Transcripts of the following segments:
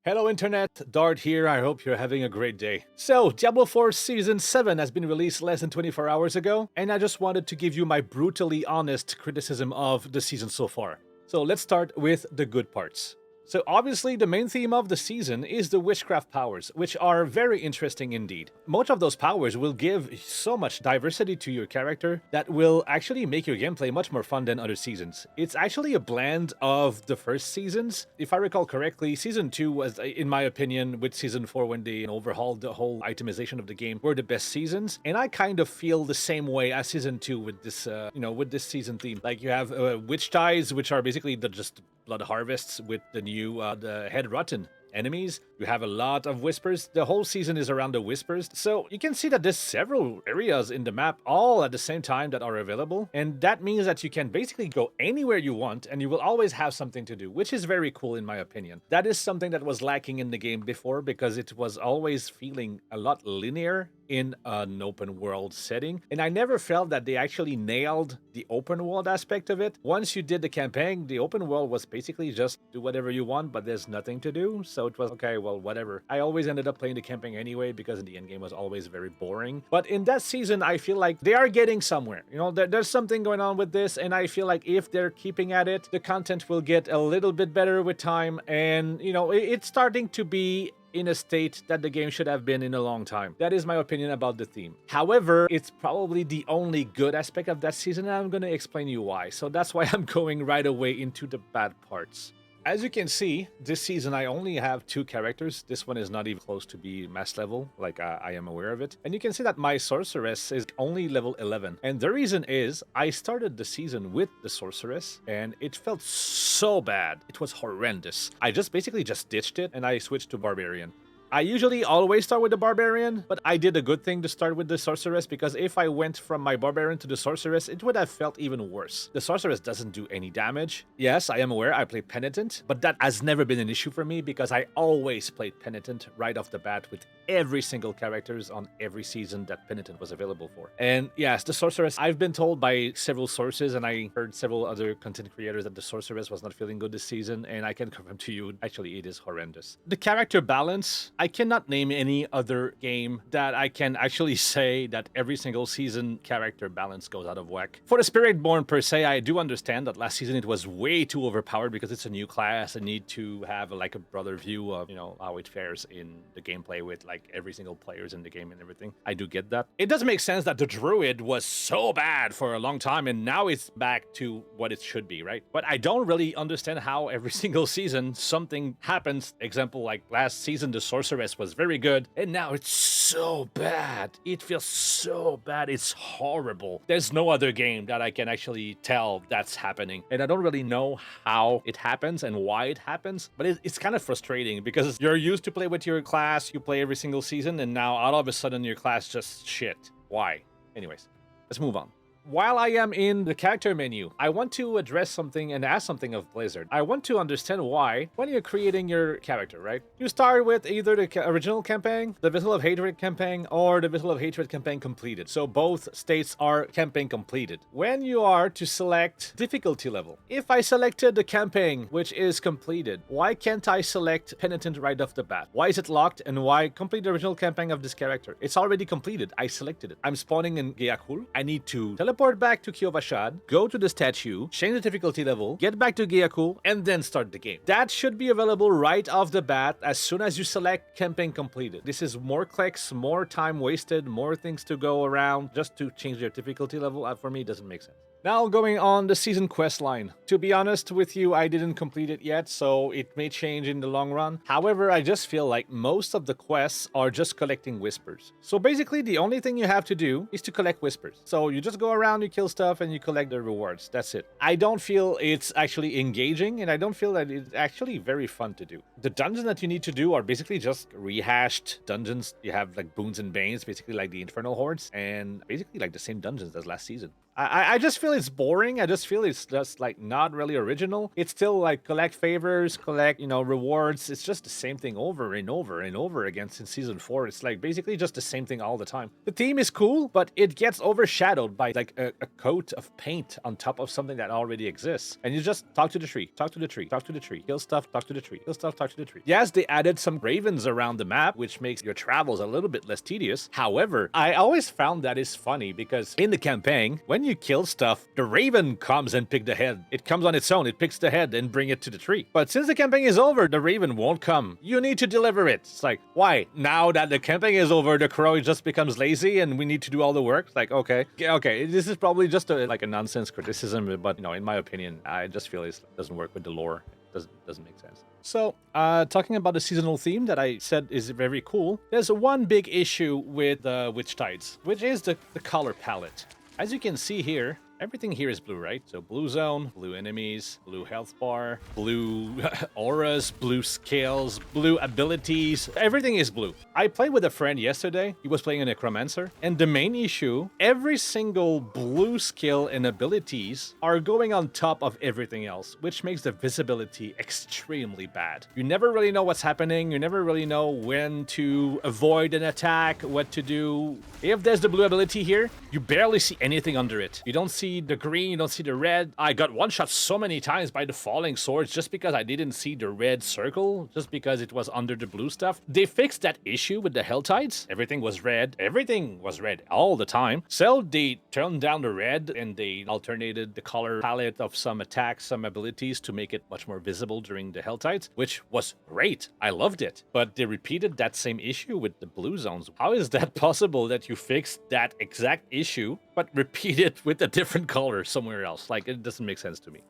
Hello Internet, Dart here, I hope you're having a great day. So, Diablo 4 Season 7 has been released less than 24 hours ago, and I just wanted to give you my brutally honest criticism of the season so far. So let's start with the good parts. So obviously the main theme of the season is the witchcraft powers, which are very interesting indeed. Most of those powers will give so much diversity to your character that will actually make your gameplay much more fun than other seasons. It's actually a blend of the first seasons. If I recall correctly, Season 2 was, in my opinion, with Season 4 when they overhauled the whole itemization of the game, were the best seasons. And I kind of feel the same way as Season 2 with this, with this season theme. Like you have witch ties, which are basically just blood harvests with the new the head rotten enemies. You have a lot of whispers. The whole season is around the whispers. So you can see that there's several areas in the map all at the same time that are available. And that means that you can basically go anywhere you want and you will always have something to do, which is very cool in my opinion. That is something that was lacking in the game before because it was always feeling a lot linear in an open world setting. And I never felt that they actually nailed the open world aspect of it. Once you did the campaign, the open world was basically just do whatever you want, but there's nothing to do. So it was, okay, well, whatever. I always ended up playing the campaign anyway because the endgame was always very boring. But in that season, I feel like they are getting somewhere. You know, there's something going on with this, and I feel like if they're keeping at it, the content will get a little bit better with time. And, you know, it's starting to be in a state that the game should have been in a long time. That is my opinion about the theme. However, it's probably the only good aspect of that season, and I'm going to explain you why. So that's why I'm going right away into the bad parts. As you can see, this season I only have 2 characters. This one is not even close to be max level, like I am aware of it. And you can see that my sorceress is only level 11. And the reason is, I started the season with the sorceress, and it felt so bad. It was horrendous. I basically just ditched it, and I switched to barbarian. I usually always start with the barbarian, but I did a good thing to start with the sorceress because if I went from my barbarian to the sorceress, it would have felt even worse. The sorceress doesn't do any damage. Yes, I am aware I play penitent, but that has never been an issue for me because I always played penitent right off the bat with every single characters on every season that penitent was available for. And yes, the sorceress, I've been told by several sources and I heard several other content creators that the sorceress was not feeling good this season, and I can confirm to you, actually it is horrendous. The character balance, I cannot name any other game that I can actually say that every single season character balance goes out of whack. For the Spiritborn per se, I do understand that last season it was way too overpowered because it's a new class and need to have like a broader view of, you know, how it fares in the gameplay with like every single players in the game and everything. I do get that. It does make sense that the druid was so bad for a long time and now it's back to what it should be, right? But I don't really understand how every single season something happens. Example, like last season the sorceress was very good and now it's so bad. It feels so bad. It's horrible. There's no other game that I can actually tell that's happening, and I don't really know how it happens and why it happens, but it's kind of frustrating because you're used to play with your class, you play every single season, and now all of a sudden your class just shit. Why? Anyways, let's move on. While I am in the character menu, I want to address something and ask something of Blizzard. I want to understand why, when you're creating your character, right? You start with either the original campaign, the Vessel of Hatred campaign, or the Vessel of Hatred campaign completed. So both states are campaign completed. When you are to select difficulty level, if I selected the campaign, which is completed, why can't I select Penitent right off the bat? Why is it locked, and why complete the original campaign of this character? It's already completed. I selected it. I'm spawning in Geakul. I need to teleport back to Kiovashad, go to the statue, change the difficulty level, get back to Geakul, and then start the game. That should be available right off the bat as soon as you select campaign completed. This is more clicks, more time wasted, more things to go around just to change your difficulty level. For me, it doesn't make sense. Now going on the season quest line. To be honest with you, I didn't complete it yet, so it may change in the long run. However, I just feel like most of the quests are just collecting whispers. So basically, the only thing you have to do is to collect whispers. So you just go around, you kill stuff, and you collect the rewards. That's it. I don't feel it's actually engaging, and I don't feel that it's actually very fun to do. The dungeons that you need to do are basically just rehashed dungeons. You have like boons and banes, basically like the Infernal Hordes, and basically like the same dungeons as last season. I just feel it's boring. I just feel it's just like not really original. It's still like collect favors, collect, rewards. It's just the same thing over and over and over again since season 4. It's like basically just the same thing all the time. The theme is cool, but it gets overshadowed by like a coat of paint on top of something that already exists. And you just talk to the tree, talk to the tree, talk to the tree, kill stuff, talk to the tree, kill stuff, talk to the tree. Yes, they added some ravens around the map, which makes your travels a little bit less tedious. However, I always found that is funny because in the campaign, when you kill stuff, the raven comes and pick the head. It comes on its own, it picks the head and bring it to the tree. But since the campaign is over, the raven won't come. You need to deliver it. It's like, why? Now that the campaign is over, the crow just becomes lazy and we need to do all the work? Like, okay, this is probably just a nonsense criticism, but in my opinion, I just feel it doesn't work with the lore. It doesn't make sense. So, talking about the seasonal theme that I said is very cool, there's one big issue with the Witch Tides, which is the color palette. As you can see here, everything here is blue, right? So blue zone, blue enemies, blue health bar, blue auras, blue scales, blue abilities. Everything is blue. I played with a friend yesterday. He was playing a necromancer. And the main issue, every single blue skill and abilities are going on top of everything else, which makes the visibility extremely bad. You never really know what's happening. You never really know when to avoid an attack, what to do. If there's the blue ability here, you barely see anything under it. You don't see the green, you don't see the red. I got one shot so many times by the falling swords just because I didn't see the red circle, just because it was under the blue stuff. They fixed that issue with the Hell Tides. Everything was red. Everything was red all the time. So they turned down the red and they alternated the color palette of some attacks, some abilities to make it much more visible during the Hell Tides, which was great. I loved it. But they repeated that same issue with the blue zones. How is that possible that you fixed that exact issue but repeat it with a different color somewhere else? Like, it doesn't make sense to me.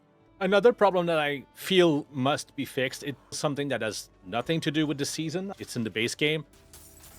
Another problem that I feel must be fixed, it's something that has nothing to do with the season, it's in the base game,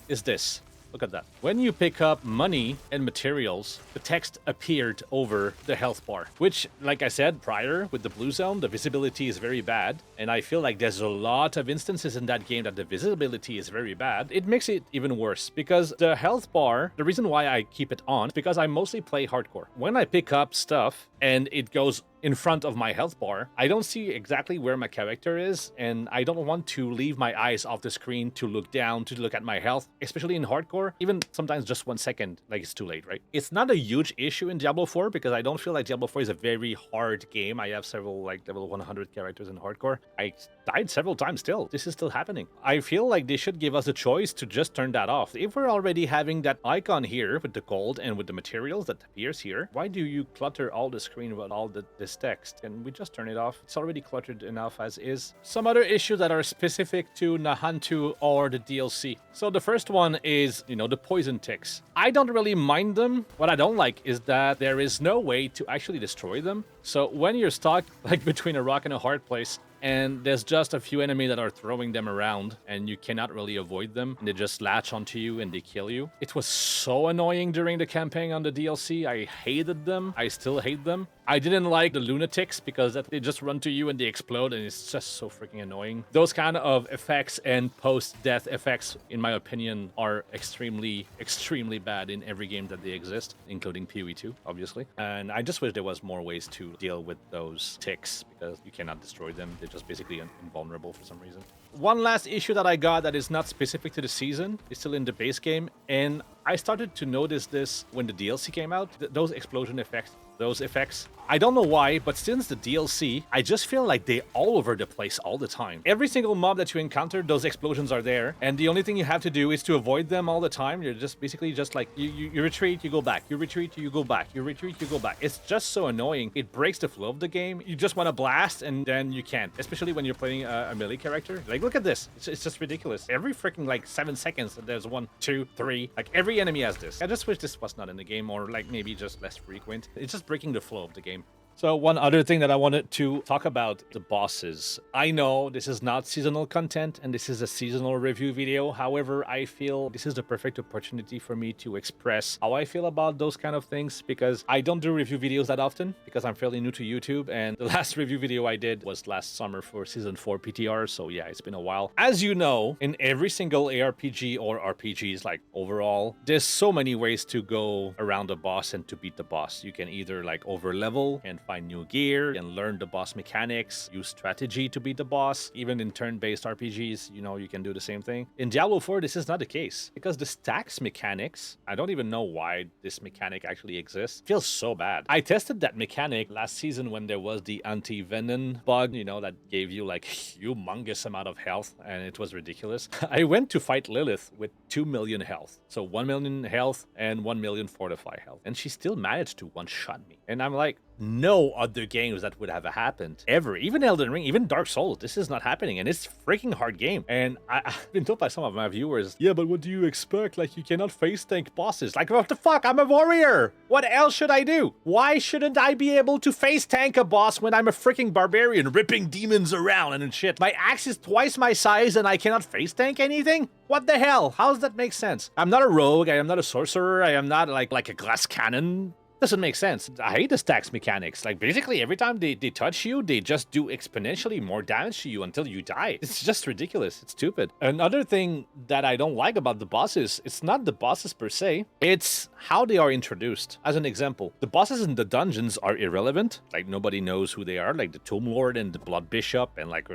is this. Look at that. When you pick up money and materials, the text appeared over the health bar, which, like I said prior, with the blue zone, the visibility is very bad. And I feel like there's a lot of instances in that game that the visibility is very bad. It makes it even worse because the health bar, the reason why I keep it on is because I mostly play hardcore. When I pick up stuff and it goes in front of my health bar, I don't see exactly where my character is, and I don't want to leave my eyes off the screen to look down, to look at my health, especially in hardcore. Even sometimes just 1 second, like it's too late, right? It's not a huge issue in Diablo 4 because I don't feel like Diablo 4 is a very hard game. I have several like level 100 characters in hardcore. I died several times still. This is still happening. I feel like they should give us a choice to just turn that off. If we're already having that icon here with the gold and with the materials that appears here, why do you clutter all the screen with all this text? Can we just turn it off? It's already cluttered enough as is. Some other issues that are specific to Nahantu or the DLC. So the first one is, the poison ticks. I don't really mind them. What I don't like is that there is no way to actually destroy them. So when you're stuck like between a rock and a hard place, and there's just a few enemies that are throwing them around and you cannot really avoid them, and they just latch onto you and they kill you. It was so annoying during the campaign on the DLC. I hated them. I still hate them. I didn't like the lunatics because they just run to you and they explode, and it's just so freaking annoying. Those kind of effects and post-death effects, in my opinion, are extremely, extremely bad in every game that they exist, including PoE 2, obviously. And I just wish there was more ways to deal with those ticks because you cannot destroy them. They're just basically invulnerable for some reason. One last issue that I got that is not specific to the season is still in the base game, and I started to notice this when the DLC came out. Those explosion effects, those effects, I don't know why, but since the DLC, I just feel like they're all over the place all the time. Every single mob that you encounter, those explosions are there, and the only thing you have to do is to avoid them all the time. You're just basically just like, you retreat, you go back, you retreat, you go back, you retreat, you go back. It's just so annoying. It breaks the flow of the game. You just want to blast, and then you can't, especially when you're playing a melee character. Like, look at this. It's just ridiculous. Every freaking, 7 seconds, there's 1, 2, 3. Like, every enemy has this. I just wish this was not in the game, or, maybe just less frequent. It's just breaking the flow of the game. So one other thing that I wanted to talk about, the bosses. I know this is not seasonal content and this is a seasonal review video. However, I feel this is the perfect opportunity for me to express how I feel about those kind of things, because I don't do review videos that often because I'm fairly new to YouTube, and the last review video I did was last summer for season 4 PTR, so yeah, it's been a while. As you know, in every single ARPG or RPGs, like overall, there's so many ways to go around the boss and to beat the boss. You can either like over level and find new gear and learn the boss mechanics, use strategy to beat the boss. Even in turn-based RPGs, you know, you can do the same thing. In Diablo 4, this is not the case because the stacks mechanics, I don't even know why this mechanic actually exists, feels so bad. I tested that mechanic last season when there was the anti-venom bug, you know, that gave you like humongous amount of health, and it was ridiculous. I went to fight Lilith with 2 million health. So 1 million health and 1 million fortify health. And she still managed to one-shot me. And I'm like, no other games that would have happened ever. Even Elden Ring, even Dark Souls, this is not happening, and it's a freaking hard game. And I've been told by some of my viewers, yeah, but what do you expect? Like, you cannot face tank bosses. Like, what the fuck? I'm a warrior. What else should I do? Why shouldn't I be able to face tank a boss when I'm a freaking barbarian ripping demons around and shit? My axe is twice my size and I cannot face tank anything? What the hell? How does that make sense? I'm not a rogue. I am not a sorcerer. I am not like a glass cannon. Doesn't make sense. I hate the stacks mechanics. Like, basically every time they touch you, they just do exponentially more damage to you until you die. It's just ridiculous. It's stupid. Another thing that I don't like about the bosses, it's not the bosses per se, it's how they are introduced. As an example, the bosses in the dungeons are irrelevant. Like, nobody knows who they are, like the Tomb Lord and the Blood Bishop, and like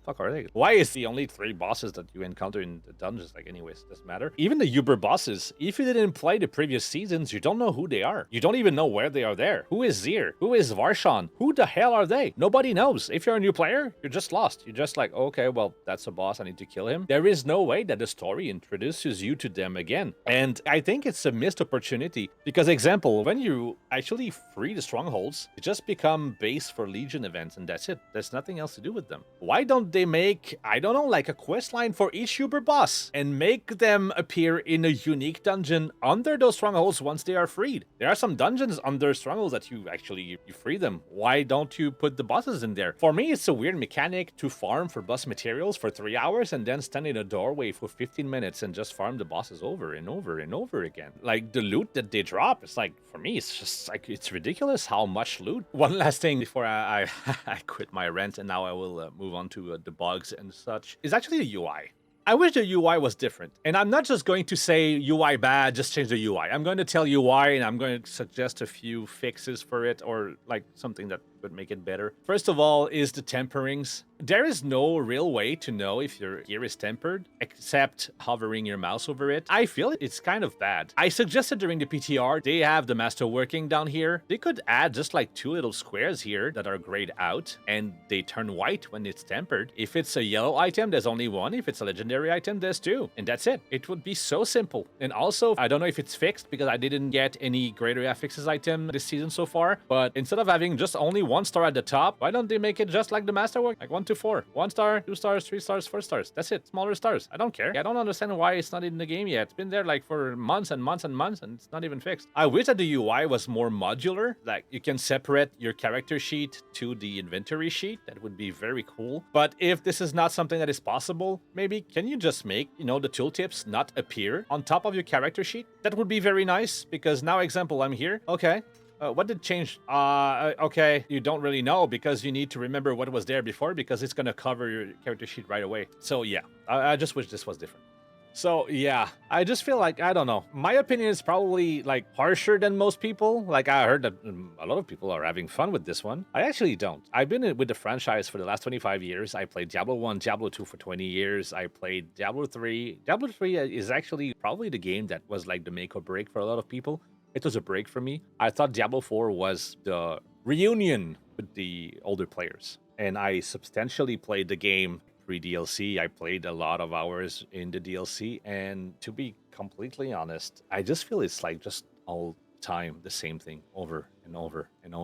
fuck are they? Why is the only 3 bosses that you encounter in the dungeons? Like, anyways, doesn't matter. Even the Uber bosses, if you didn't play the previous seasons, you don't know who they are. You don't even know where they are there. Who is Zir? Who is Varshan? Who the hell are they? Nobody knows. If you're a new player, you're just lost. You're just like, okay, well, that's a boss. I need to kill him. There is no way that the story introduces you to them again. And I think it's a missed opportunity because, example, when you actually free the strongholds, you just become base for Legion events, and that's it. There's nothing else to do with them. Why don't they make, I don't know, like a quest line for each Uber boss and make them appear in a unique dungeon under those strongholds once they are freed? There are some dungeons under strongholds that you free them. Why don't you put the bosses in there? For me, it's a weird mechanic to farm for boss materials for 3 hours and then stand in a doorway for 15 minutes and just farm the bosses over and over and over again. Like, the loot that they drop, it's like, for me, it's just like, it's ridiculous how much loot. One last thing before I quit my rant, and now I will move on to the bugs and such, is actually the UI. I wish the UI was different. And I'm not just going to say UI bad, just change the UI. I'm going to tell you why, and I'm going to suggest a few fixes for it, or like something that would make it better. First of all is the temperings. There is no real way to know if your gear is tempered except hovering your mouse over it. I feel it's kind of bad. I suggested during the PTR, they have the master working down here. They could add just like 2 little squares here that are grayed out and they turn white when it's tempered. If it's a yellow item, there's only 1. If it's a legendary item, there's 2. And that's it. It would be so simple. And also, I don't know if it's fixed because I didn't get any greater affixes item this season so far, but instead of having just only 1 star at the top, why don't they make it just like the masterwork, like 1 to 4, 1 star, 2 stars, 3 stars, 4 stars? That's it. Smaller stars. I don't care. I don't understand why it's not in the game yet. It's been there like for months and months and months, and it's not even fixed. I wish that the UI was more modular, like you can separate your character sheet to the inventory sheet. That would be very cool. But if this is not something that is possible, maybe can you just make, you know, the tooltips not appear on top of your character sheet? That would be very nice, because now, example, I'm here. Okay. What did change? Okay, you don't really know because you need to remember what was there before, because it's gonna cover your character sheet right away. So yeah, I just wish this was different. So yeah, I just feel like, I don't know. My opinion is probably like harsher than most people. Like, I heard that a lot of people are having fun with this one. I actually don't. I've been with the franchise for the last 25 years. I played Diablo 1, Diablo 2 for 20 years. I played Diablo 3. Diablo 3 is actually probably the game that was like the make or break for a lot of people. It was a break for me. I thought Diablo 4 was the reunion with the older players. And I substantially played the game pre-DLC. I played a lot of hours in the DLC. And to be completely honest, I just feel it's like just all time the same thing over and over and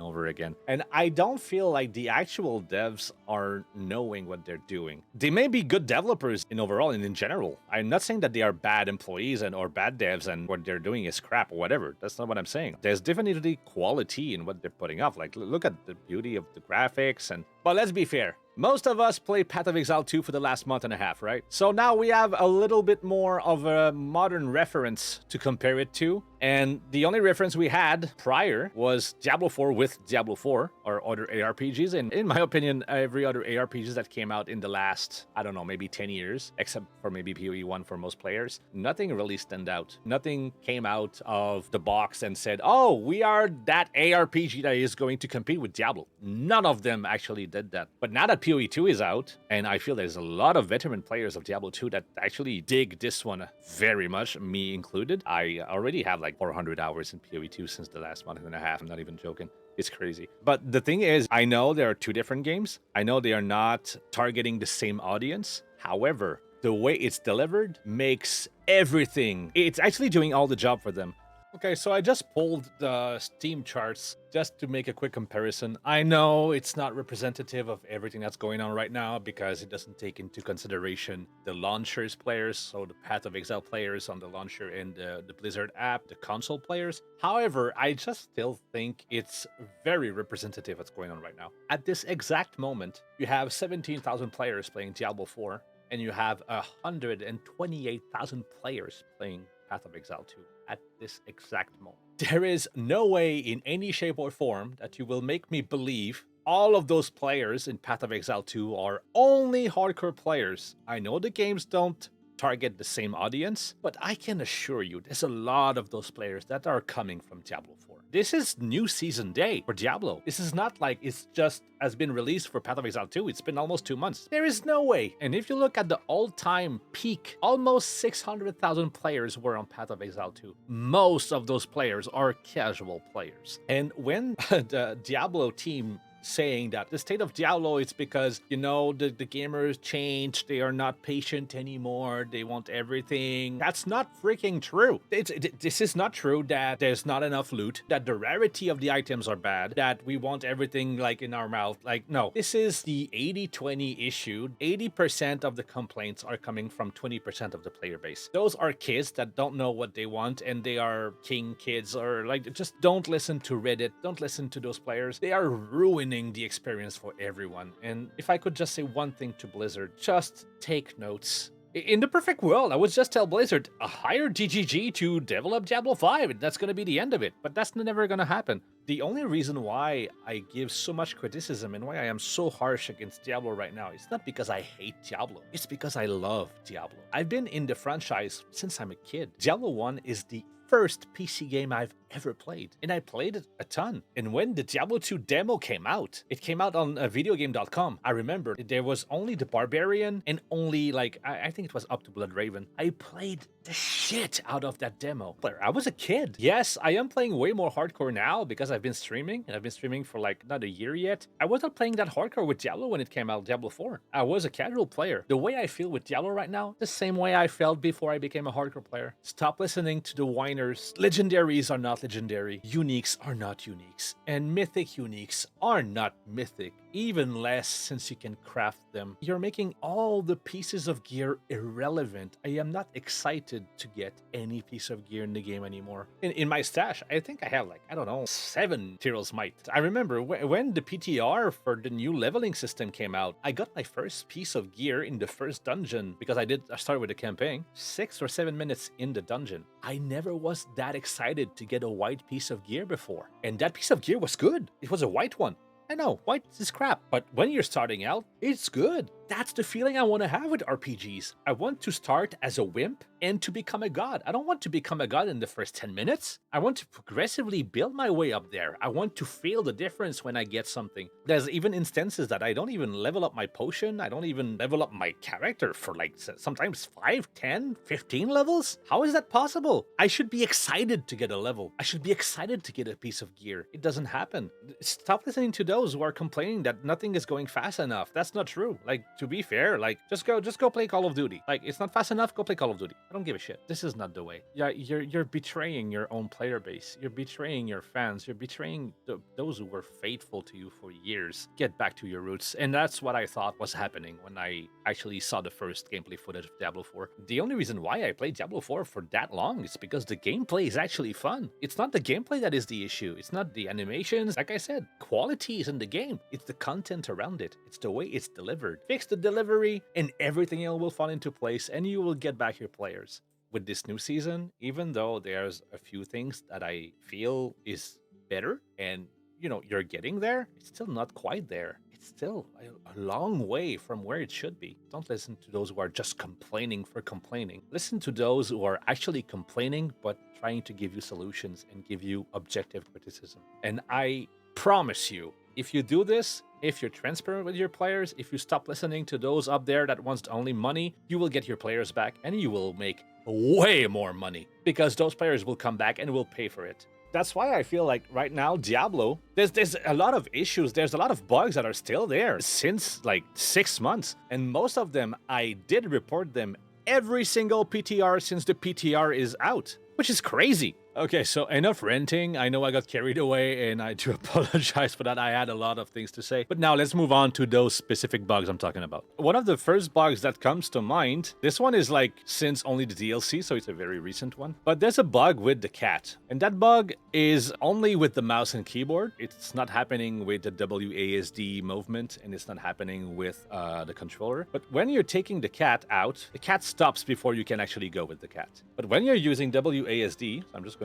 over again. And I don't feel like the actual devs are knowing what they're doing. They may be good developers in overall and in general. I'm not saying that they are bad employees and or bad devs and what they're doing is crap or whatever. That's not what I'm saying. There's definitely quality in what they're putting up. Like, look at the beauty of the graphics and... But let's be fair. Most of us played Path of Exile 2 for the last month and a half, right? So now we have a little bit more of a modern reference to compare it to. And the only reference we had prior was Diablo 4 with Diablo 4 or other ARPGs. And in my opinion, every other ARPGs that came out in the last, I don't know, maybe 10 years, except for maybe PoE 1 for most players, nothing really stand out. Nothing came out of the box and said, oh, we are that ARPG that is going to compete with Diablo. None of them actually did that. But now that PoE 2 is out, and I feel there's a lot of veteran players of Diablo 2 that actually dig this one very much, me included. I already have like 400 hours in PoE 2 since the last month and a half. I'm not even joking. It's crazy. But the thing is, I know there are two different games. I know they are not targeting the same audience. However, the way it's delivered makes everything. It's actually doing all the job for them. Okay, so I just pulled the Steam charts just to make a quick comparison. I know it's not representative of everything that's going on right now because it doesn't take into consideration the launcher's players, so the Path of Exile players on the launcher and the Blizzard app, the console players. However, I just still think it's very representative what's going on right now. At this exact moment, you have 17,000 players playing Diablo 4, and you have 128,000 players playing Path of Exile 2 at this exact moment. There is no way in any shape or form that you will make me believe all of those players in Path of Exile 2 are only hardcore players. I know the games don't target the same audience, but I can assure you there's a lot of those players that are coming from Diablo 4. This is new season day for Diablo. This is not like it's just has been released for Path of Exile 2. It's been almost 2 months. There is no way. And if you look at the all-time peak, almost 600,000 players were on Path of Exile 2. Most of those players are casual players. And when the Diablo team saying that the state of Diablo is because, you know, the gamers changed, they are not patient anymore, they want everything. That's not freaking true. This is not true that there's not enough loot, that the rarity of the items are bad, that we want everything like in our mouth. Like, no. This is the 80-20 issue. 80% of the complaints are coming from 20% of the player base. Those are kids that don't know what they want and they are king kids, or like, just don't listen to Reddit, don't listen to those players. They are ruining the experience for everyone. And if I could just say one thing to Blizzard, just take notes. In the perfect world, I would just tell Blizzard, hire DGG to develop Diablo 5, and that's going to be the end of it. But that's never going to happen. The only reason why I give so much criticism and why I am so harsh against Diablo right now is not because I hate Diablo. It's because I love Diablo. I've been in the franchise since I'm a kid. Diablo 1 is the first PC game I've ever played, and I played it a ton. And when the Diablo 2 demo came out, it came out on videogame.com. I remember there was only the Barbarian and only like, I think it was up to Bloodraven. I played the shit out of that demo. But I was a kid. Yes, I am playing way more hardcore now because I've been streaming, and I've been streaming for like not a year yet. I wasn't playing that hardcore with Diablo when it came out, Diablo 4. I was a casual player. The way I feel with Diablo right now, the same way I felt before I became a hardcore player. Stop listening to the whiners. Legendaries are not legendary. Uniques are not uniques. And mythic uniques are not mythic. Even less since you can craft them. You're making all the pieces of gear irrelevant. I am not excited to get any piece of gear in the game anymore. In my stash, I think I have like, I don't know, 7 Tyrell's Might. I remember when the PTR for the new leveling system came out, I got my first piece of gear in the first dungeon because I started with the campaign. 6 or 7 minutes in the dungeon. I never was that excited to get a white piece of gear before. And that piece of gear was good. It was a white one. I know, white is crap, but when you're starting out, it's good. That's the feeling I want to have with RPGs. I want to start as a wimp and to become a god. I don't want to become a god in the first 10 minutes. I want to progressively build my way up there. I want to feel the difference when I get something. There's even instances that I don't even level up my potion. I don't even level up my character for like sometimes 5, 10, 15 levels. How is that possible? I should be excited to get a level. I should be excited to get a piece of gear. It doesn't happen. Stop listening to those who are complaining that nothing is going fast enough. That's not true. Like, To be fair, like just go play Call of Duty. Like it's not fast enough, go play Call of Duty. I don't give a shit. This is not the way. Yeah, you're betraying your own player base. You're betraying your fans. You're betraying those who were faithful to you for years. Get back to your roots. And that's what I thought was happening when I actually saw the first gameplay footage of Diablo 4. The only reason why I played Diablo 4 for that long is because the gameplay is actually fun. It's not the gameplay that is the issue. It's not the animations. Like I said, quality is in the game. It's the content around it. It's the way it's delivered. Fix the delivery and everything else will fall into place and you will get back your players. With this new season, even though there's a few things that I feel is better and you're getting there, it's still not quite there. It's still a long way from where it should be. Don't listen to those who are just complaining for complaining. Listen to those who are actually complaining but trying to give you solutions and give you objective criticism. And I promise you, if you do this, if you're transparent with your players, if you stop listening to those up there that wants only money, you will get your players back and you will make way more money because those players will come back and will pay for it. That's why I feel like right now, Diablo, there's a lot of issues. There's a lot of bugs that are still there since like 6 months. And most of them, I did report them every single PTR since the PTR is out, which is crazy. Okay, so enough ranting. I know I got carried away and I do apologize for that. I had a lot of things to say. But now let's move on to those specific bugs I'm talking about. One of the first bugs that comes to mind, this one is like since only the DLC, so it's a very recent one. But there's a bug with the cat. And that bug is only with the mouse and keyboard. It's not happening with the WASD movement and it's not happening with the controller. But when you're taking the cat out, the cat stops before you can actually go with the cat. But when you're using WASD, so I'm just going to...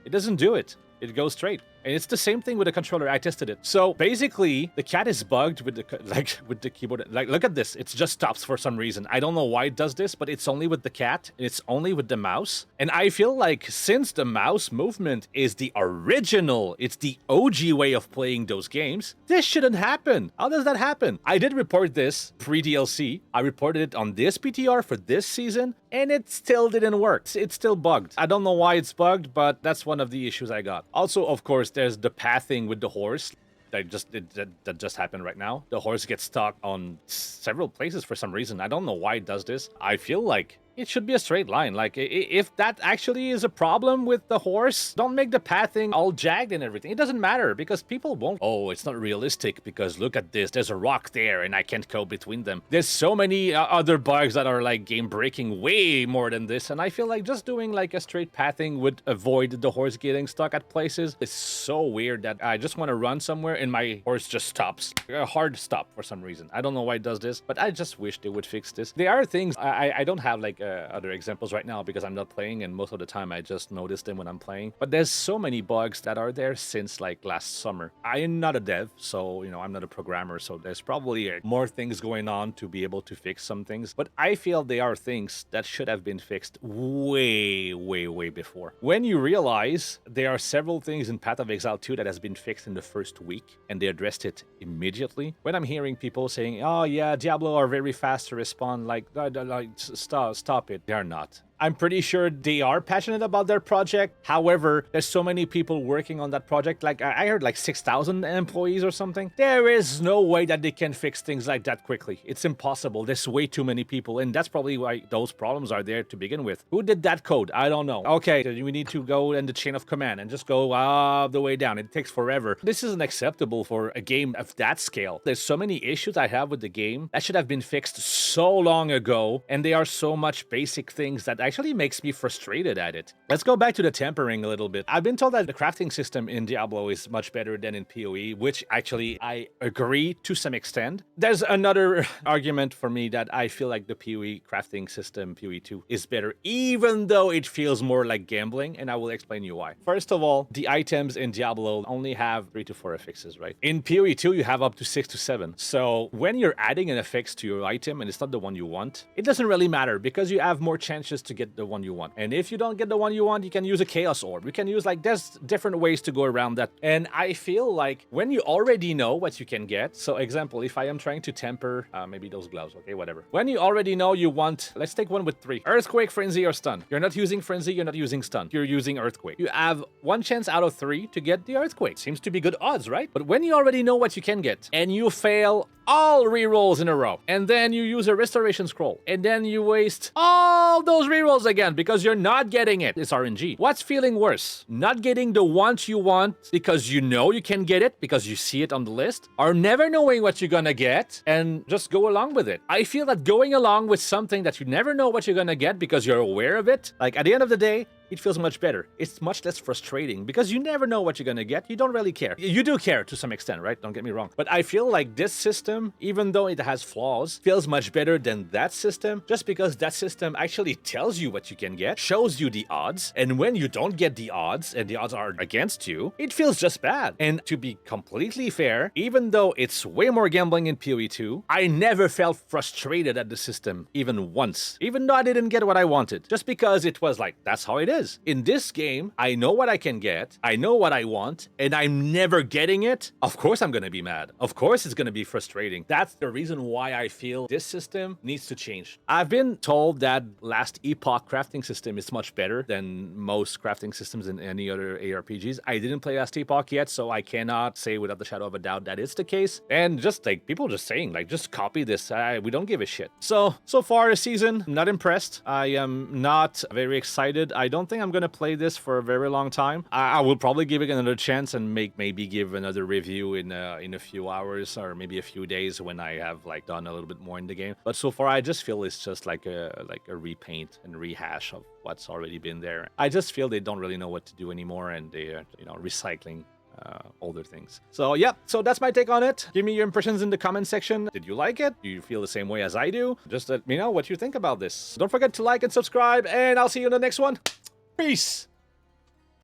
It doesn't do it. It goes straight. And it's the same thing with the controller. I tested it. So basically, the cat is bugged with the keyboard. Like, look at this. It just stops for some reason. I don't know why it does this, but it's only with the cat. And it's only with the mouse. And I feel like since the mouse movement is the original, it's the OG way of playing those games, this shouldn't happen. How does that happen? I did report this pre-DLC. I reported it on this PTR for this season, and it still didn't work. It's still bugged. I don't know why it's bugged, but that's one of the issues I got. Also, of course, there's the pathing with the horse that just happened right now. The horse gets stuck on several places for some reason. I don't know why it does this. I feel like it should be a straight line. Like, if that actually is a problem with the horse, don't make the pathing all jagged and everything. It doesn't matter because people won't. Oh, it's not realistic because look at this. There's a rock there and I can't go between them. There's so many other bugs that are like game breaking way more than this. And I feel like just doing like a straight pathing would avoid the horse getting stuck at places. It's so weird that I just want to run somewhere and my horse just stops. A hard stop for some reason. I don't know why it does this, but I just wish they would fix this. There are things I don't have like other examples right now because I'm not playing and most of the time I just notice them when I'm playing. But there's so many bugs that are there since like last summer. I am not a dev, so I'm not a programmer, so there's probably more things going on to be able to fix some things. But I feel they are things that should have been fixed way before. When you realize there are several things in Path of Exile 2 that has been fixed in the first week and they addressed it immediately. When I'm hearing people saying, oh yeah, Diablo are very fast to respond, like stop it. They are not. I'm pretty sure they are passionate about their project. However, there's so many people working on that project. Like I heard like 6,000 employees or something. There is no way that they can fix things like that quickly. It's impossible. There's way too many people. And that's probably why those problems are there to begin with. Who did that code? I don't know. Okay, we need to go in the chain of command and just go all the way down. It takes forever. This isn't acceptable for a game of that scale. There's so many issues I have with the game that should have been fixed so long ago. And they are so much basic things that actually makes me frustrated at it. Let's go back to the tempering a little bit. I've been told that the crafting system in Diablo is much better than in PoE, which actually I agree to some extent. There's another argument for me that I feel like the PoE crafting system, PoE 2, is better, even though it feels more like gambling, and I will explain you why. First of all, the items in Diablo only have 3 to 4 affixes, right? In PoE 2, you have up to 6 to 7. So when you're adding an affix to your item and it's not the one you want, it doesn't really matter because you have more chances to get the one you want. And if you don't get the one you want, you can use a chaos orb. You can use there's different ways to go around that. And I feel like when you already know what you can get, so example, if I am trying to temper, maybe those gloves, okay, whatever. When you already know you want, let's take one with 3. Earthquake, Frenzy, or Stun. You're not using Frenzy, you're not using Stun. You're using Earthquake. You have 1 chance out of 3 to get the Earthquake. Seems to be good odds, right? But when you already know what you can get, and you fail all rerolls in a row, and then you use a restoration scroll, and then you waste all those rerolls again because you're not getting it. It's RNG. What's feeling worse? Not getting the ones you want because you know you can get it because you see it on the list, or never knowing what you're gonna get and just go along with it. I feel that going along with something that you never know what you're gonna get because you're aware of it, like at the end of the day, it feels much better. It's much less frustrating because you never know what you're gonna get. You don't really care. You do care to some extent, right? Don't get me wrong. But I feel like this system, even though it has flaws, feels much better than that system just because that system actually tells you what you can get, shows you the odds, and when you don't get the odds and the odds are against you, it feels just bad. And to be completely fair, even though it's way more gambling in PoE 2, I never felt frustrated at the system even once, even though I didn't get what I wanted, just because it was like, that's how it is. In this game, I know what I can get, I know what I want, and I'm never getting it. Of course I'm gonna be mad. Of course it's gonna be frustrating. That's the reason why I feel this system needs to change. I've been told that Last Epoch crafting system is much better than most crafting systems in any other ARPGs. I didn't play Last Epoch yet, so I cannot say without the shadow of a doubt that it's the case. And just like people just saying, like, just copy this. We don't give a shit. So far this season, not impressed. I am not very excited. I don't think I'm gonna play this for a very long time. I will probably give it another chance and maybe give another review in a few hours or maybe a few days when I have like done a little bit more in the game. But so far, I just feel it's just like a repaint and rehash of what's already been there. I just feel they don't really know what to do anymore, and they are recycling older things. So yeah, so that's my take on it. Give me your impressions in the comment section. Did you like it? Do you feel the same way as I do? Just let me know what you think about this. Don't forget to like and subscribe, and I'll see you in the next one. Peace!